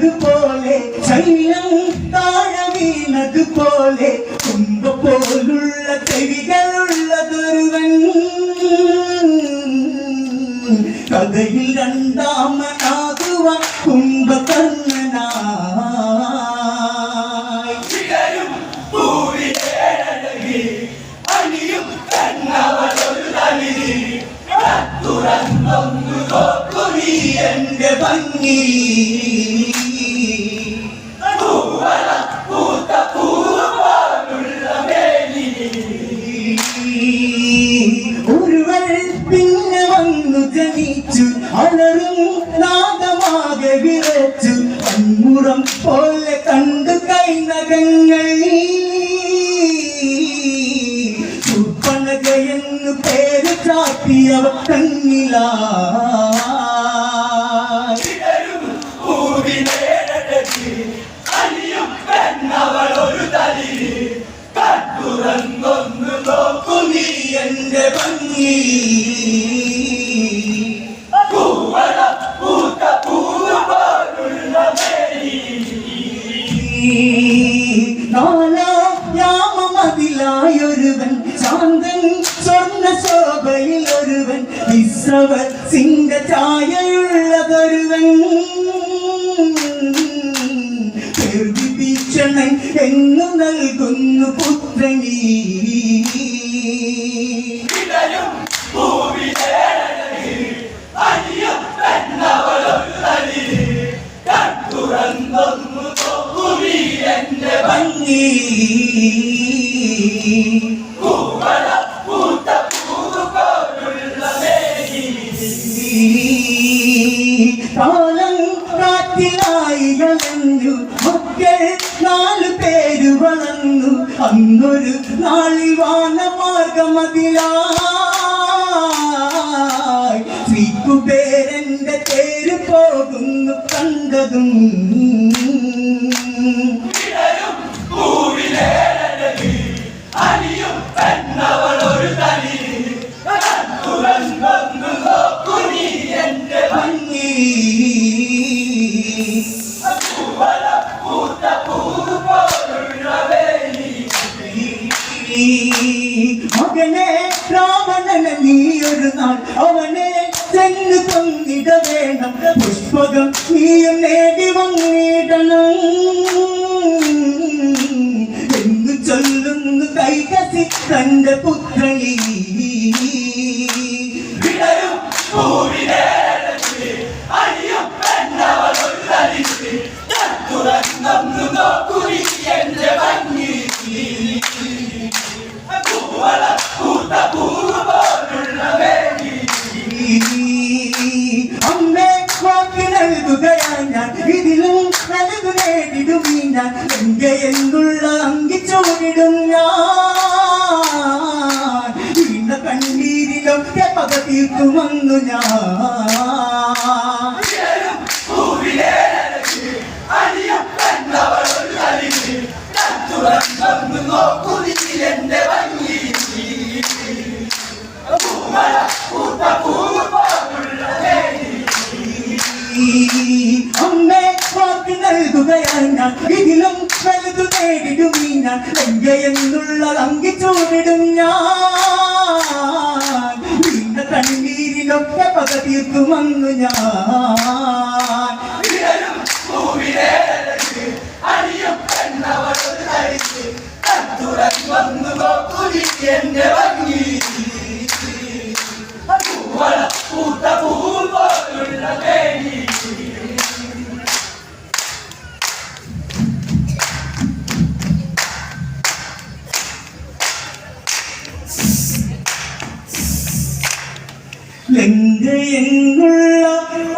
വീണതുപോലെ ശൈലം താഴെ വീണതുപോലെ കുമ്പ പോലുള്ള ചെവികളുള്ളതൊരുവൻ കഥയിൽ രണ്ടാമനാകുവാൻ കുംഭകർണനായി എന്റെ ഭംഗി ഒരുവൾ പിന്നെ വന്നു ജനിച്ചു അലറും നാദമാകെ വിറച്ചു കൺമുറം പോലെ കണ്ടു കൈനകങ്ങൾ സുപ്പണകയെന്നു പേര് ചാട്ടിയവ കണ്ണിലാ എന്റെ ഭംഗി നാലാമതിലായൊരുവൻ ശാന്തൻ സ്വർണ്ണ ശോഭയിലൊരുവൻ വിശ്വ സിംഗ ഛായയുള്ളതൊരുവൻ ഭീഷണൻ എന്നു നൽകുന്നു പുത്രനീ എന്റെ ഭംഗി കാലം കാറ്റിലായി കളഞ്ഞു മക്കൾ 4 പേര് വളർന്നു അന്നൊരു നാളിൽ വാനമാർഗമതിലായി ശ്രീകുബേരന്റെ തേര് പോകുന്നു കണ്ടതും മകനെ രാവണനെ നീയൊരു നാൾ അവനെ ചെന്ന് കൊന്നിട വേണം പുഷ്പകം നീയും നേടി വന്നിടണം എന്ന് ചൊല്ലുന്നു കൈകസി തന്റെ പുത്രനീ അമ്മേ വാക്ക് നൽകുകയായി ഞാൻ ഇതിലും നൽകു നേടിടും ഞാൻ എന്റെ എന്നുള്ള അങ്കിച്ചോടിടും ഞാൻ വീണ കണ്ണീരിലൊക്കെ പക തീർത്തു വന്നു ഞാൻ അമ്മേ വാക്ക് നൽകുകയായി ഞാൻ ഇതിലും വലുതു നേടിടും ഞാൻ എന്റെ എന്നുള്ള അങ്കിച്ചോടിടും ഞാൻ വീണ കണ്ണീരിലൊക്കെ പക തീർത്തു വന്നു ഞാൻ എന്റെ ഭംഗി ലങ്കയെന്നുള്ള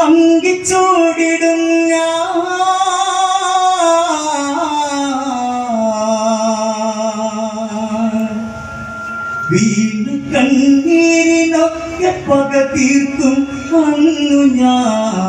അങ്കിച്ചോടിടും ഞാൻ വീണു കണ്ണീരിനൊക്കെ പക തീർക്കും അന്നു ഞാൻ